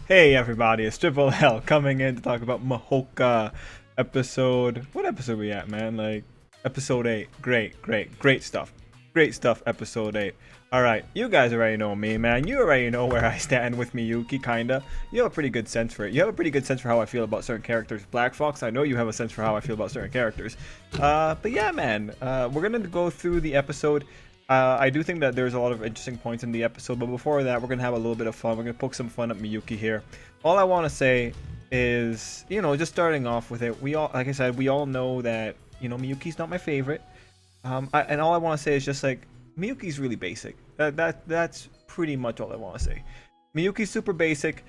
Hey everybody, it's Tripl-L coming in to talk about Mahouka episode. What episode we at, man? Like episode 8. Great stuff. Great stuff, episode 8. Alright, you guys already know me, man. You already know where I stand with Miyuki, kinda. You have a pretty good sense for it. You have a pretty good sense for how I feel about certain characters. Black Fox, I know you have a sense for how I feel about certain characters. But yeah, man. We're gonna go through the episode. I do think that there's a lot of interesting points in the episode, but before that, we're gonna have a little bit of fun. We're gonna poke some fun at Miyuki here. All I want to say is, just starting off with it, we all, like I said, we all know that, Miyuki's not my favorite. And all I want to say is just like, Miyuki's really basic. That's pretty much all I want to say. Miyuki's super basic,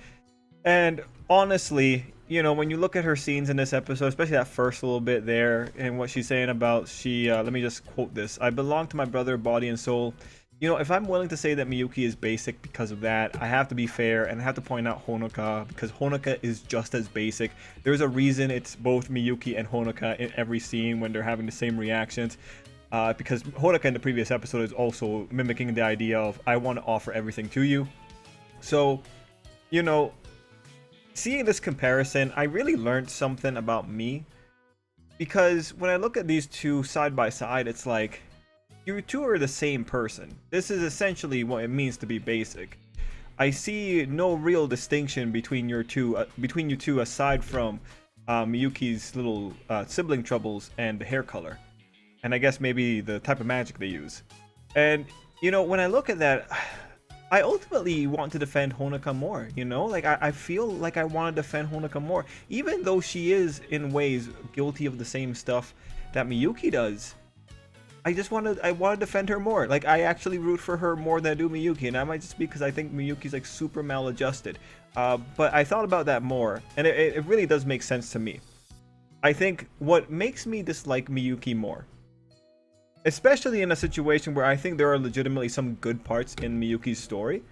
and honestly, when you look at her scenes in this episode, especially that first little bit there, and what she's saying about let me just quote this: "I belong to my brother, body and soul." If I'm willing to say that Miyuki is basic because of that, I have to be fair and I have to point out Honoka, because Honoka is just as basic. There's a reason it's both Miyuki and Honoka in every scene when they're having the same reactions. Because Honoka in the previous episode is also mimicking the idea of, I want to offer everything to you. So, seeing this comparison, I really learned something about me. Because when I look at these two side by side, it's like, you two are the same person. This is essentially what it means to be basic. I see no real distinction between you two aside from Miyuki's little sibling troubles and the hair color. And I guess maybe the type of magic they use. And, when I look at that, I ultimately want to defend Honoka more, Like, I feel like I want to defend Honoka more. Even though she is, in ways, guilty of the same stuff that Miyuki does. I want to defend her more. Like, I actually root for her more than I do Miyuki. And that might just be because I think Miyuki's, like, super maladjusted. But I thought about that more. And it really does make sense to me. I think what makes me dislike Miyuki more, especially in a situation where I think there are legitimately some good parts in Miyuki's story,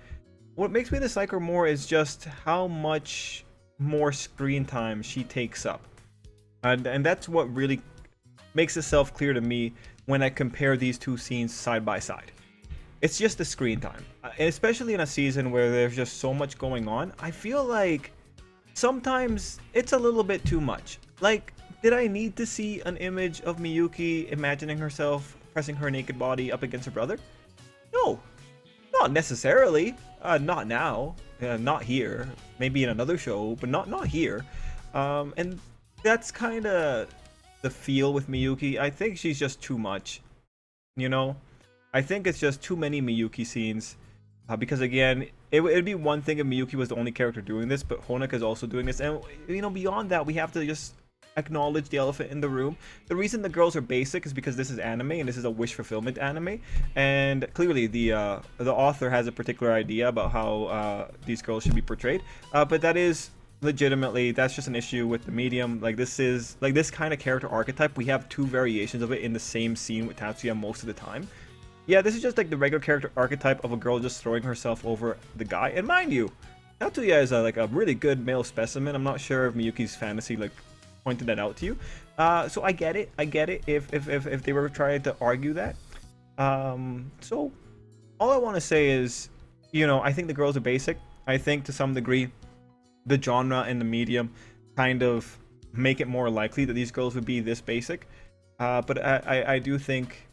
what makes me dislike her more is just how much more screen time she takes up. And that's what really makes itself clear to me when I compare these two scenes side by side. It's just the screen time. And especially in a season where there's just so much going on, I feel like sometimes it's a little bit too much. Like, did I need to see an image of Miyuki imagining herself pressing her naked body up against her brother? No, not necessarily. Not now. Not here. Maybe in another show, but not here. And that's kind of the feel with Miyuki. I think she's just too much. I think it's just too many Miyuki scenes. Because again, it'd be one thing if Miyuki was the only character doing this, but Honoka is also doing this. And beyond that, we have to just acknowledge the elephant in the room. The reason the girls are basic is because this is anime and this is a wish fulfillment anime, and clearly the author has a particular idea about how these girls should be portrayed, but that is legitimately, that's just an issue with the medium. Like, this is like this kind of character archetype, we have two variations of it in the same scene with Tatsuya most of the time. Yeah, this is just like the regular character archetype of a girl just throwing herself over the guy. And mind you, Tatsuya is like a really good male specimen. I'm not sure if Miyuki's fantasy like pointed that out to you. So I get it if they were trying to argue that. So all I want to say is, I think the girls are basic. I think to some degree the genre and the medium kind of make it more likely that these girls would be this basic. But I do think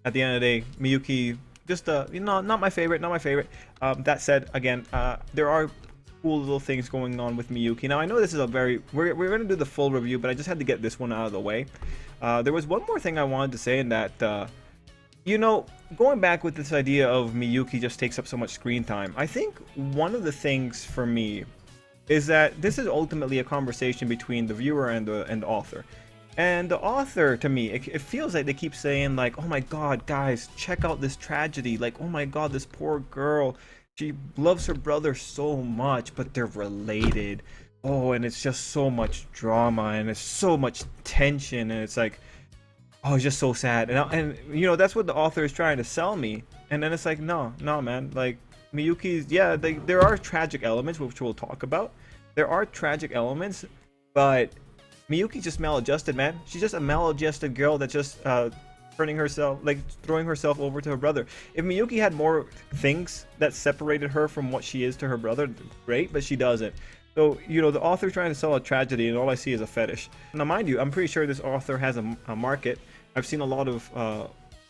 at the end of the day, Miyuki just not my favorite. That said, again, there are cool little things going on with Miyuki. Now, I know this is we're going to do the full review, but I just had to get this one out of the way. There was one more thing I wanted to say, in that, going back with this idea of Miyuki just takes up so much screen time, I think one of the things for me is that this is ultimately a conversation between the viewer and the author. And the author, to me, it feels like they keep saying, like, oh my god, guys, check out this tragedy. Like, oh my god, this poor girl. She loves her brother so much, but they're related. Oh, and it's just so much drama, and it's so much tension, and it's like, oh, it's just so sad. And that's what the author is trying to sell me. And then it's like, no, man. Like, Miyuki's, yeah, there are tragic elements, which we'll talk about. There are tragic elements, but Miyuki's just maladjusted, man. She's just a maladjusted girl that just throwing herself over to her brother. If Miyuki had more things that separated her from what she is to her brother, great, but she doesn't. So, the author's trying to sell a tragedy, and all I see is a fetish. Now, mind you, I'm pretty sure this author has a market. I've seen a lot of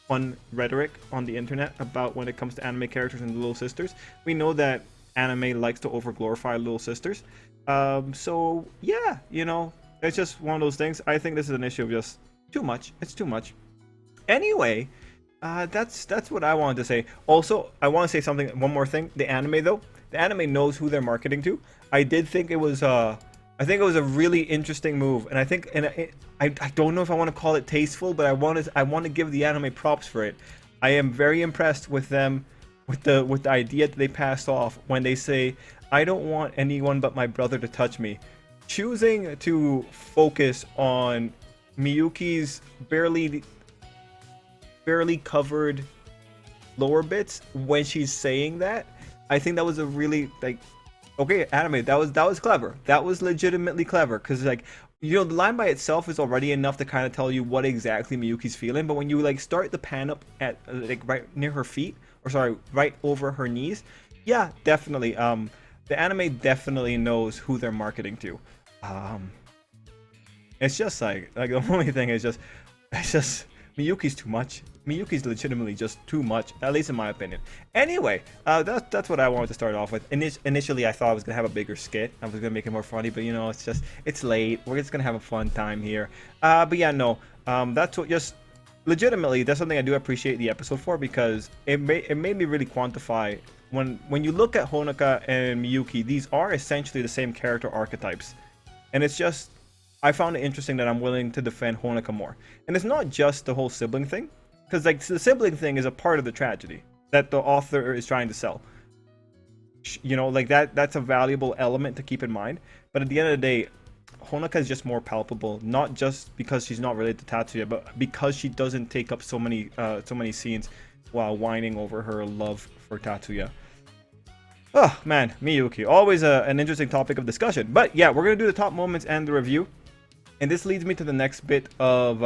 fun rhetoric on the internet about when it comes to anime characters and little sisters. We know that anime likes to over-glorify little sisters. So, yeah, it's just one of those things. I think this is an issue of just too much. It's too much. Anyway, that's what I wanted to say. Also, I want to say something. One more thing. The anime, though. The anime knows who they're marketing to. I did think it was a really interesting move, and I don't know if I want to call it tasteful, but I want to give the anime props for it. I am very impressed with them, with the idea that they passed off when they say, "I don't want anyone but my brother to touch me," choosing to focus on Miyuki's barely covered lower bits when she's saying that. I think that was a really okay, anime, that was clever. That was legitimately clever, because the line by itself is already enough to kind of tell you what exactly Miyuki's feeling, but when you start the pan up at right near her feet, or sorry, right over her knees, yeah, definitely. The anime definitely knows who they're marketing to. It's just the only thing is just Miyuki's too much. Miyuki's legitimately just too much, at least in my opinion. Anyway, that's what I wanted to start off with. Initially, I thought I was gonna have a bigger skit. I was gonna make it more funny, but it's late. We're just gonna have a fun time here. But yeah, no. That's what just legitimately. That's something I do appreciate the episode for, because it made me really quantify when you look at Honoka and Miyuki. These are essentially the same character archetypes, and it's just. I found it interesting that I'm willing to defend Honoka more. And it's not just the whole sibling thing, because the sibling thing is a part of the tragedy that the author is trying to sell. That's a valuable element to keep in mind. But at the end of the day, Honoka is just more palpable, not just because she's not related to Tatsuya, but because she doesn't take up so many scenes while whining over her love for Tatsuya. Oh man, Miyuki, always an interesting topic of discussion. But yeah, we're gonna do the top moments and the review. And this leads me to the next bit of,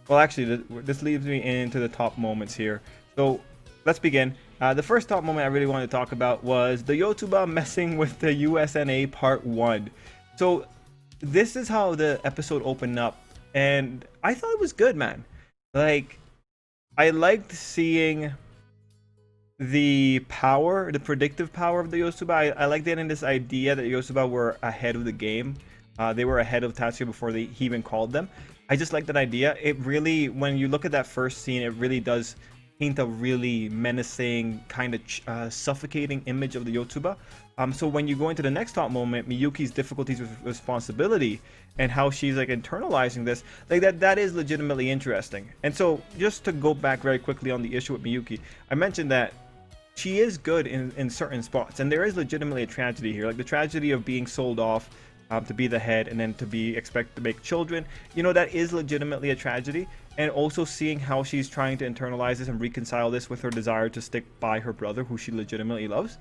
this leads me into the top moments here. So let's begin. The first top moment I really wanted to talk about was the Yotsuba messing with the USNA Part 1. So this is how the episode opened up, and I thought it was good, man. I liked seeing the predictive power of the Yotsuba. I like getting this idea that Yotsuba were ahead of the game. They were ahead of Tatsuya before he even called them. I just like that idea. It really, when you look at that first scene, it really does paint a really menacing, kind of suffocating image of the Yotsuba. So when you go into the next top moment, Miyuki's difficulties with responsibility and how she's internalizing this, that is legitimately interesting. And so just to go back very quickly on the issue with Miyuki, I mentioned that she is good in certain spots, and there is legitimately a tragedy here, the tragedy of being sold off to be the head and then to be expected to make children. That is legitimately a tragedy. And also seeing how she's trying to internalize this and reconcile this with her desire to stick by her brother, who she legitimately loves.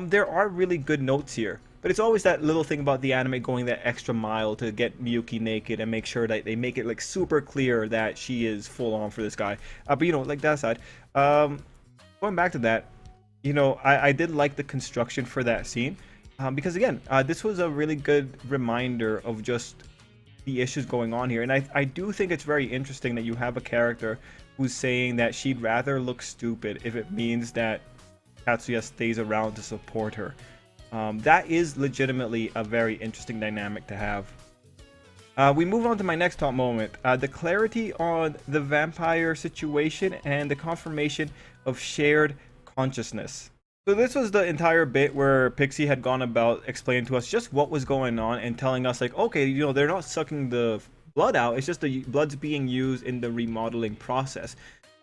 There are really good notes here, but it's always that little thing about the anime going that extra mile to get Miyuki naked and make sure that they make it super clear that she is full on for this guy. But that aside, going back to that, I did like the construction for that scene. Because again, this was a really good reminder of just the issues going on here. And I do think it's very interesting that you have a character who's saying that she'd rather look stupid if it means that Tatsuya stays around to support her. That is legitimately a very interesting dynamic to have. We move on to my next top moment. The clarity on the vampire situation and the confirmation of shared consciousness. So this was the entire bit where Pixie had gone about explaining to us just what was going on and telling us okay, they're not sucking the blood out, it's just the blood's being used in the remodeling process.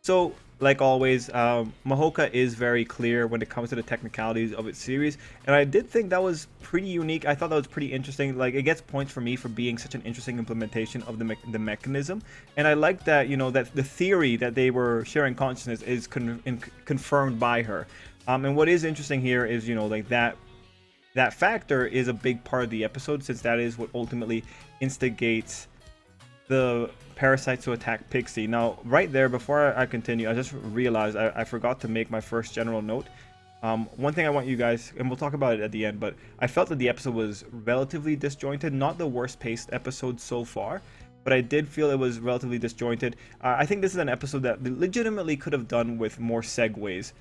So like always, Mahouka is very clear when it comes to the technicalities of its series, and I did think that was pretty unique. I thought that was pretty interesting. It gets points for me for being such an interesting implementation of the mechanism, and I like that that the theory that they were sharing consciousness is confirmed by her. And what is interesting here is, that factor is a big part of the episode, since that is what ultimately instigates the parasites to attack Pixie. Now, right there, before I continue, I just realized I forgot to make my first general note. One thing I want you guys, and we'll talk about it at the end, but I felt that the episode was relatively disjointed. Not the worst paced episode so far, but I did feel it was relatively disjointed. I think this is an episode that legitimately could have done with more segues.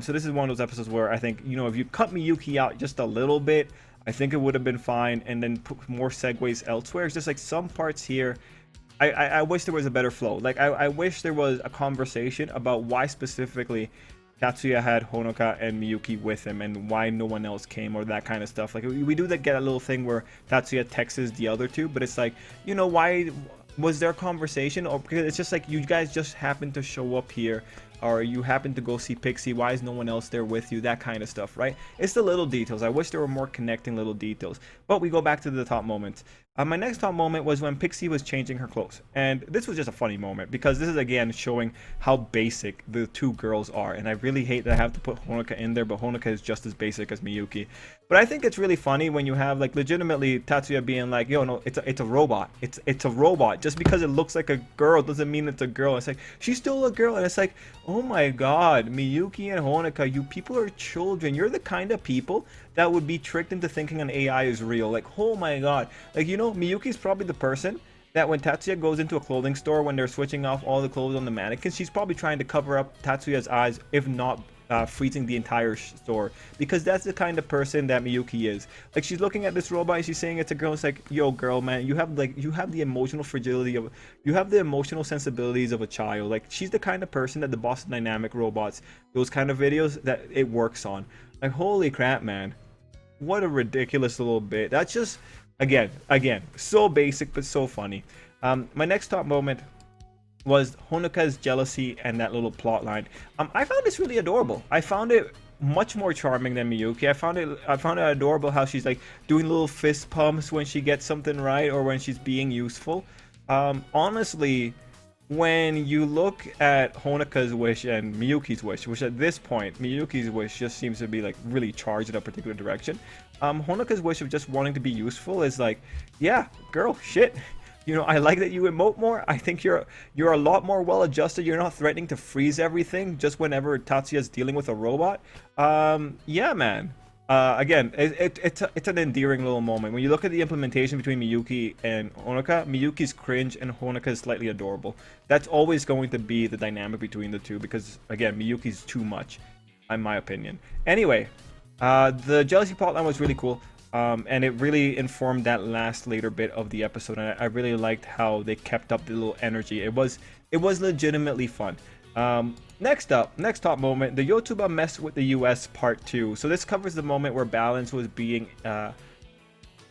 So this is one of those episodes where I think, if you cut Miyuki out just a little bit, I think it would have been fine, and then put more segues elsewhere. It's just like some parts here. I wish there was a better flow. Like I wish there was a conversation about why specifically Tatsuya had Honoka and Miyuki with him, and why no one else came, or that kind of stuff. Like we do that, get a little thing where Tatsuya texts the other two, but it's like, why was there a conversation? Or because it's just like you guys just happened to show up here, or you happen to go see Pixie. Why is no one else there with you? That kind of stuff, right? It's the little details. I wish there were more connecting little details. But we go back to the top moments. My next top moment was when Pixie was changing her clothes. And this was just a funny moment, because this is again showing how basic the two girls are. And I really hate that I have to put Honoka in there, but Honoka is just as basic as Miyuki. But I think it's really funny when you have like legitimately Tatsuya being like, yo, no, it's a robot. It's a robot. Just because it looks like a girl doesn't mean it's a girl. It's like, she's still a girl. And it's like, oh my god, Miyuki and Honoka, you people are children. You're the kind of people that would be tricked into thinking an AI is real. Like, oh my god. Like, Miyuki's probably the person that when Tatsuya goes into a clothing store, when they're switching off all the clothes on the mannequins, she's probably trying to cover up Tatsuya's eyes, if not freezing the entire store, because that's the kind of person that Miyuki is. Like, she's looking at this robot and she's saying it's a girl. It's like, yo girl, man, you have the emotional fragility of, you have the emotional sensibilities of a child. Like, she's the kind of person that the Boston Dynamic robots, those kind of videos, that it works on. Like, holy crap, man, what a ridiculous little bit. That's just again so basic but so funny. My next top moment was Honoka's jealousy and that little plot line. I found this really adorable. I found it much more charming than Miyuki. I found it adorable how she's like doing little fist pumps when she gets something right, or when she's being useful. Honestly, when you look at Honoka's wish and Miyuki's wish, which at this point Miyuki's wish just seems to be like really charged in a particular direction, Honoka's wish of just wanting to be useful is like, yeah, girl, shit. I like that you emote more. I think you're a lot more well adjusted. You're not threatening to freeze everything just whenever Tatsuya's dealing with a robot. Yeah, man. Again, it's an endearing little moment. When you look at the implementation between Miyuki and Honoka, Miyuki's cringe and Honoka is slightly adorable. That's always going to be the dynamic between the two, because again, Miyuki's too much, in my opinion. Anyway, the jealousy plotline was really cool. And it really informed that later bit of the episode, and I really liked how they kept up the little energy. It was legitimately fun. Next top moment, the Yotuba mess with the US part 2. So this covers the moment where Balance was being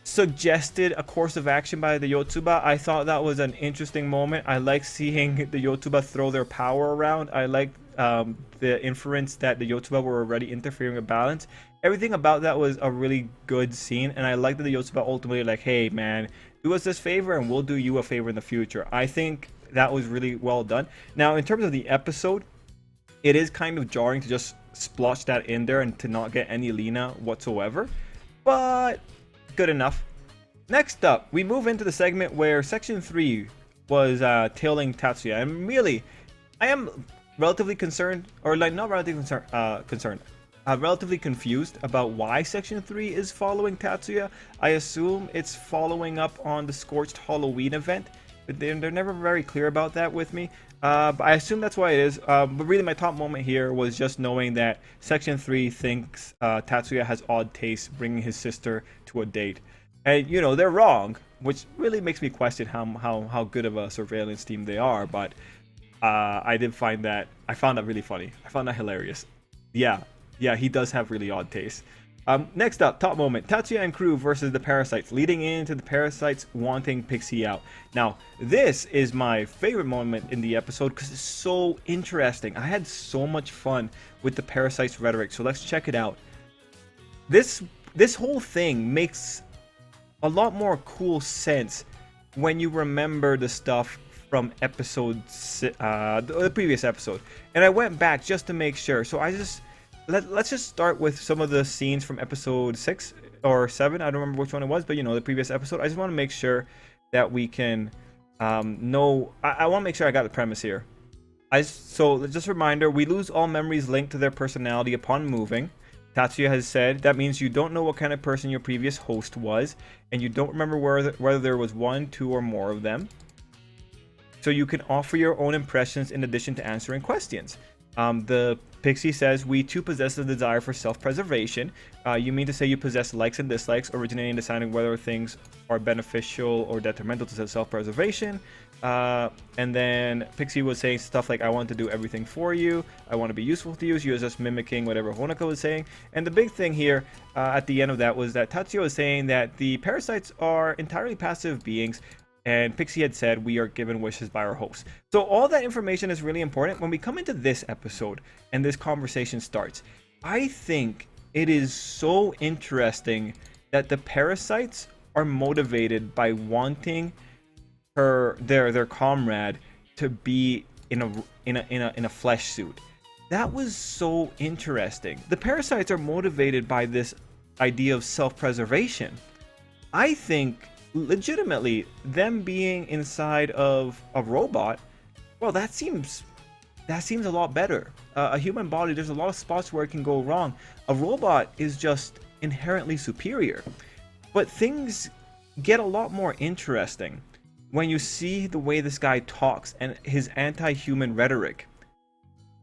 suggested a course of action by the Yotuba. I thought that was an interesting moment. I like seeing the Yotuba throw their power around. I like the inference that the Yotuba were already interfering with Balance. Everything about that was a really good scene, and I like that the Yotuba ultimately like, hey man, do us this favor and we'll do you a favor in the future. I think that was really well done. Now, in terms of the episode, it is kind of jarring to just splotch that in there and to not get any Lena whatsoever, but good enough. Next up, we move into the segment where Section 3 was tailing Tatsuya, and really, I am relatively concerned, or like not relatively concerned. Relatively confused about why Section 3 is following Tatsuya. I assume it's following up on the Scorched Halloween event, but they're never very clear about that with me. But I assume that's why it is. But really, my top moment here was just knowing that Section 3 thinks Tatsuya has odd taste bringing his sister to a date. And, they're wrong, which really makes me question how good of a surveillance team they are. But I found that really funny. I found that hilarious. Yeah, he does have really odd taste. Next up, top moment, Tatsuya and crew versus the Parasites, leading into the Parasites wanting Pixie out. Now, this is my favorite moment in the episode because it's so interesting. I had so much fun with the Parasites rhetoric, so let's check it out. This whole thing makes a lot more cool sense when you remember the stuff from the previous episode. And I went back just to make sure, so let's just start with some of the scenes from episode 6 or 7. I don't remember which one it was, but the previous episode. I just want to make sure that we can know. I want to make sure I got the premise here. So just a reminder, we lose all memories linked to their personality upon moving. Tatsuya has said, that means you don't know what kind of person your previous host was, and you don't remember whether there was one, two, or more of them. So you can offer your own impressions in addition to answering questions. The Pixie says, we too possess the desire for self-preservation. You mean to say you possess likes and dislikes, originating in deciding whether things are beneficial or detrimental to self-preservation. And then Pixie was saying stuff like, I want to do everything for you. I want to be useful to you. She was just mimicking whatever Honoka was saying. And the big thing here at the end of that was that Tatsuya was saying that the parasites are entirely passive beings. And Pixie had said, we are given wishes by our host. So all that information is really important. When we come into this episode and this conversation starts, I think it is so interesting that the parasites are motivated by wanting their comrade to be in a flesh suit. That was so interesting. The parasites are motivated by this idea of self-preservation. I think legitimately them being inside of a robot, well, that seems a lot better. A human body, there's a lot of spots where it can go wrong. A robot is just inherently superior. But things get a lot more interesting when you see the way this guy talks and his anti-human rhetoric.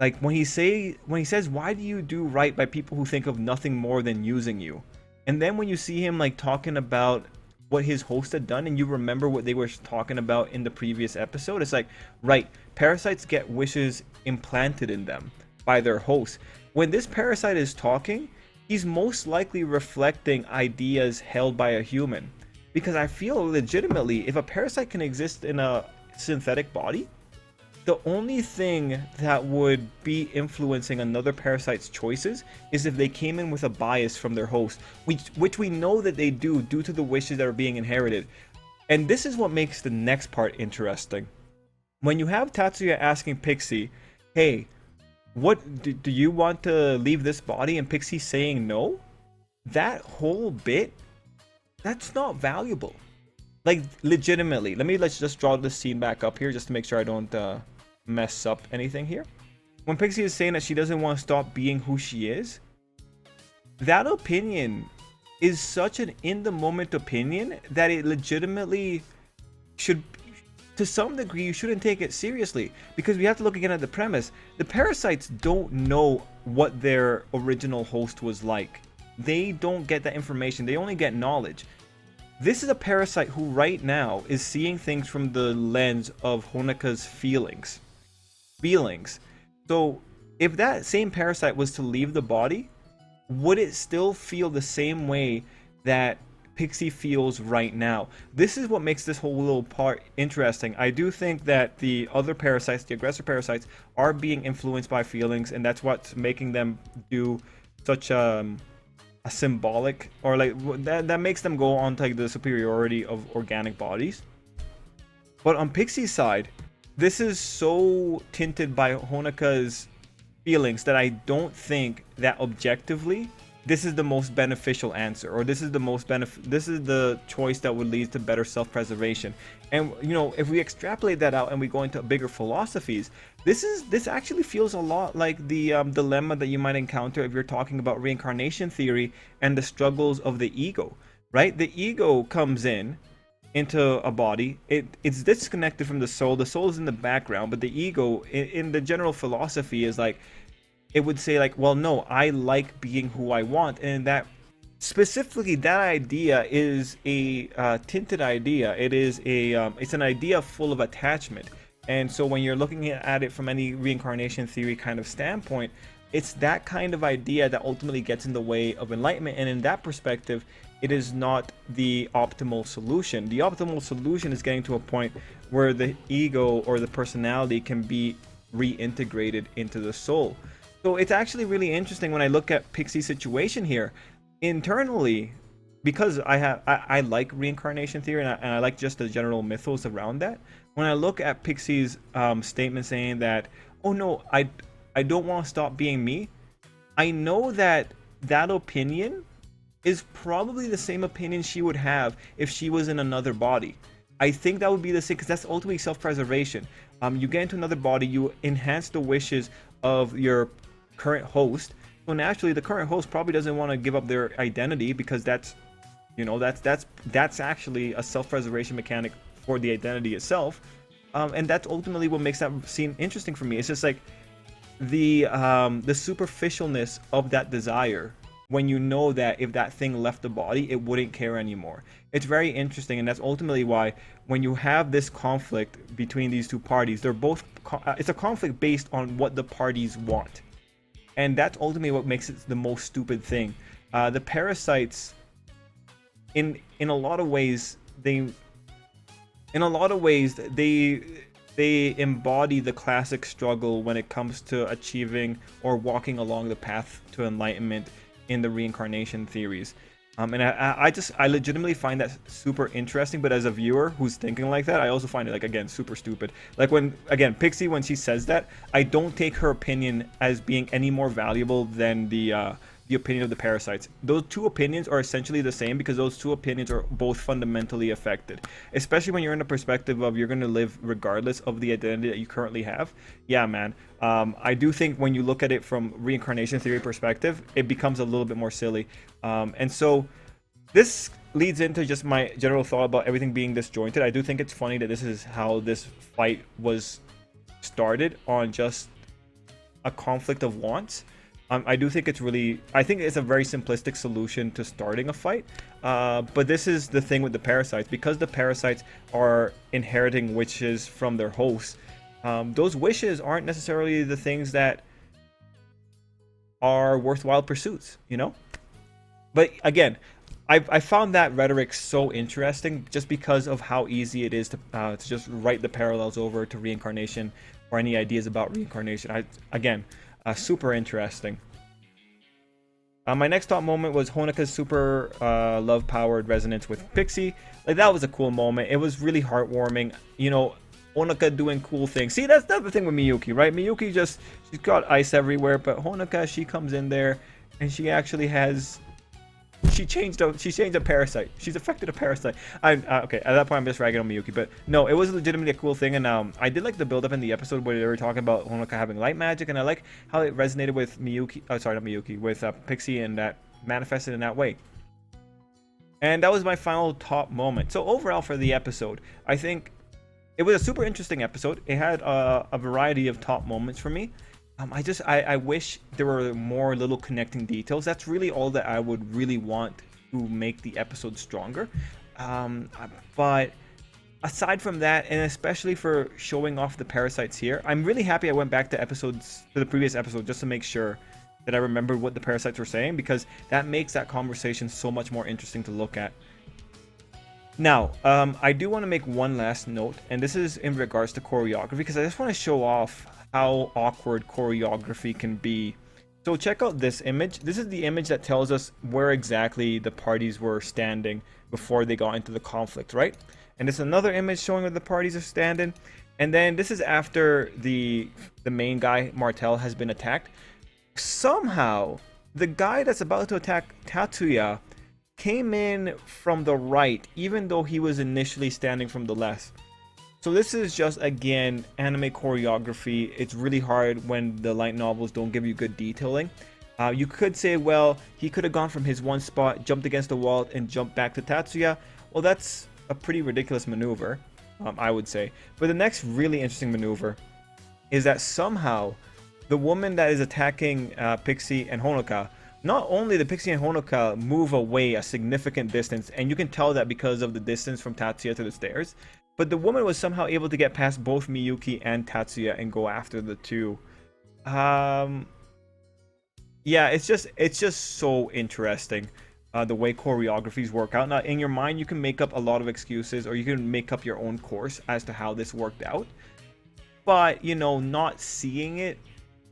Like when he says, why do you do right by people who think of nothing more than using you? And then when you see him like talking about what his host had done, and you remember what they were talking about in the previous episode, it's like, right, parasites get wishes implanted in them by their host. When this parasite is talking, he's most likely reflecting ideas held by a human. Because I feel legitimately, if a parasite can exist in a synthetic body, the only thing that would be influencing another parasite's choices is if they came in with a bias from their host, which we know that they do due to the wishes that are being inherited. And this is what makes the next part interesting. When you have Tatsuya asking Pixie, hey, what do you want to leave this body? And Pixie saying no, that whole bit, that's not valuable. Like legitimately, let's just draw this scene back up here just to make sure I don't mess up anything here. When Pixie is saying that she doesn't want to stop being who she is, that opinion is such an in the moment opinion that it legitimately should, to some degree, you shouldn't take it seriously, because we have to look again at the premise. The parasites don't know what their original host was like. They don't get that information. They only get knowledge. This is a parasite who right now is seeing things from the lens of Honoka's feelings. So if that same parasite was to leave the body, would it still feel the same way that Pixie feels right now? This is what makes this whole little part interesting. I do think that the other parasites, the aggressor parasites, are being influenced by feelings, and that's what's making them do such a symbolic, or like that makes them go on to like the superiority of organic bodies. But on Pixie's side, this is so tinted by Honoka's feelings that I don't think that objectively this is the most beneficial answer, or this is the choice that would lead to better self-preservation. And you know, if we extrapolate that out and we go into bigger philosophies, this actually feels a lot like the dilemma that you might encounter if you're talking about reincarnation theory and the struggles of the ego, right? The ego comes into a body, it's disconnected from the soul. The soul is in the background, but the ego in the general philosophy is like, it would say like, well, no, I like being who I want. And that specifically, that idea is a tinted idea. It is it's an idea full of attachment. And so when you're looking at it from any reincarnation theory kind of standpoint, it's that kind of idea that ultimately gets in the way of enlightenment. And in that perspective, it is not the optimal solution. The optimal solution is getting to a point where the ego or the personality can be reintegrated into the soul. So it's actually really interesting when I look at Pixie's situation here. Internally, because I like reincarnation theory, and I like just the general mythos around that. When I look at Pixie's statement saying that, oh no, I don't want to stop being me, I know that opinion is probably the same opinion she would have if she was in another body. I think that would be the same, because that's ultimately self-preservation. You get into another body, you enhance the wishes of your current host, So naturally, the current host probably doesn't want to give up their identity because that's, you know, that's actually a self-preservation mechanic for the identity itself, and that's ultimately what makes that scene interesting for me. It's just like the superficialness of that desire when you know that if that thing left the body, it wouldn't care anymore. It's very interesting, and that's ultimately why when you have this conflict between these two parties, they're both it's a conflict based on what the parties want, and that's ultimately what makes it the most stupid thing. The parasites, in a lot of ways, they embody the classic struggle when it comes to achieving or walking along the path to enlightenment in the reincarnation theories. And I legitimately find that super interesting, but as a viewer who's thinking like that, I also find it, like, again, super stupid. Like, when, again, Pixie, when she says that, I don't take her opinion as being any more valuable than the opinion of the parasites. Those two opinions are essentially the same because those two opinions are both fundamentally affected, especially when you're in a perspective of you're going to live regardless of the identity that you currently have. Yeah, man. I do think when you look at it from reincarnation theory perspective, it becomes a little bit more silly. And so this leads into just my general thought about everything being disjointed. I do think it's funny that this is how this fight was started, on just a conflict of wants. I do think I think it's a very simplistic solution to starting a fight. But this is the thing with the parasites. Because the parasites are inheriting wishes from their hosts, those wishes aren't necessarily the things that are worthwhile pursuits, you know? But again, I found that rhetoric so interesting just because of how easy it is to just write the parallels over to reincarnation or any ideas about reincarnation. Super interesting. My next thought moment was Honeka's super love-powered resonance with Pixie. Like, that was a cool moment. It was really heartwarming. You know, Honeka doing cool things. See, that's the thing with Miyuki, right? Miyuki she's got ice everywhere, but Honeka, she comes in there and she actually has... She changed a parasite. She's affected a parasite. Okay, at that point I'm just ragging on Miyuki, but no, it was legitimately a cool thing, and I did like the build up in the episode where they were talking about Honeka having light magic, and I like how it resonated with Miyuki. Oh, sorry, not Miyuki, with Pixie, and that manifested in that way. And that was my final top moment. So overall for the episode, I think it was a super interesting episode. It had a variety of top moments for me. I wish there were more little connecting details. That's really all that I would really want to make the episode stronger. But aside from that, and especially for showing off the parasites here, I'm really happy I went back to the previous episode just to make sure that I remembered what the parasites were saying, because that makes that conversation so much more interesting to look at. Now, I do want to make one last note, and this is in regards to choreography, because I just want to show off how awkward choreography can be. So check out this image. This is the image that tells us where exactly the parties were standing before they got into the conflict, right? And this is another image showing where the parties are standing. And then this is after the main guy, Martel, has been attacked. Somehow, the guy that's about to attack Tatsuya came in from the right, even though he was initially standing from the left. So this is just, again, anime choreography. It's really hard when the light novels don't give you good detailing. You could say, well, he could have gone from his one spot, jumped against the wall, and jumped back to Tatsuya. Well, that's a pretty ridiculous maneuver, I would say. But the next really interesting maneuver is that somehow the woman that is attacking Pixie and Honeka, not only the Pixie and Honeka move away a significant distance, and you can tell that because of the distance from Tatsuya to the stairs, but the woman was somehow able to get past both Miyuki and Tatsuya and go after the two. Yeah, it's just so interesting, the way choreographies work out. Now, in your mind, you can make up a lot of excuses, or you can make up your own course as to how this worked out. But, you know, not seeing it,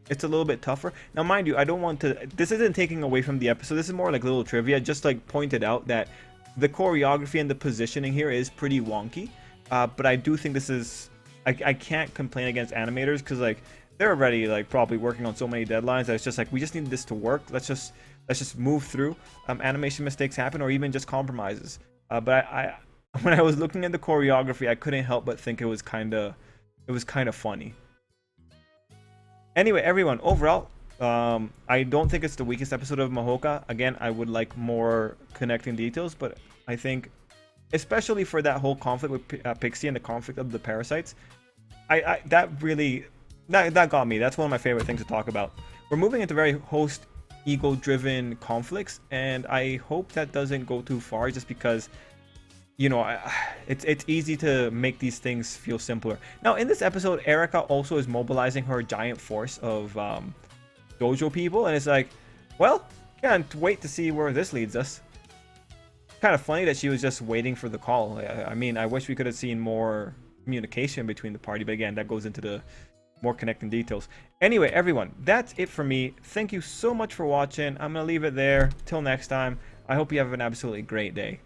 it's a little bit tougher. Now, mind you, I don't want to... This isn't taking away from the episode. This is more like little trivia. Just, like, pointed out that the choreography and the positioning here is pretty wonky. But I do think this is... I can't complain against animators, because, like, they're already, like, probably working on so many deadlines that it's just like, we just need this to work. Let's just move through. Animation mistakes happen, or even just compromises. But when I was looking at the choreography, I couldn't help but think it was kind of funny. Anyway, everyone, overall, I don't think it's the weakest episode of Mahouka. Again, I would like more connecting details, but I think, especially for that whole conflict with Pixie and the conflict of the parasites, that really that got me. That's one of my favorite things to talk about. We're moving into very host ego-driven conflicts, and I hope that doesn't go too far, just because, you know, it's easy to make these things feel simpler. Now, in this episode, Erica also is mobilizing her giant force of dojo people, and it's like, well, can't wait to see where this leads us. Kind of funny that she was just waiting for the call. I mean, I wish we could have seen more communication between the party, but again, that goes into the more connecting details. Anyway, everyone, that's it for me. Thank you so much for watching. I'm gonna leave it there. Till next time, I hope you have an absolutely great day.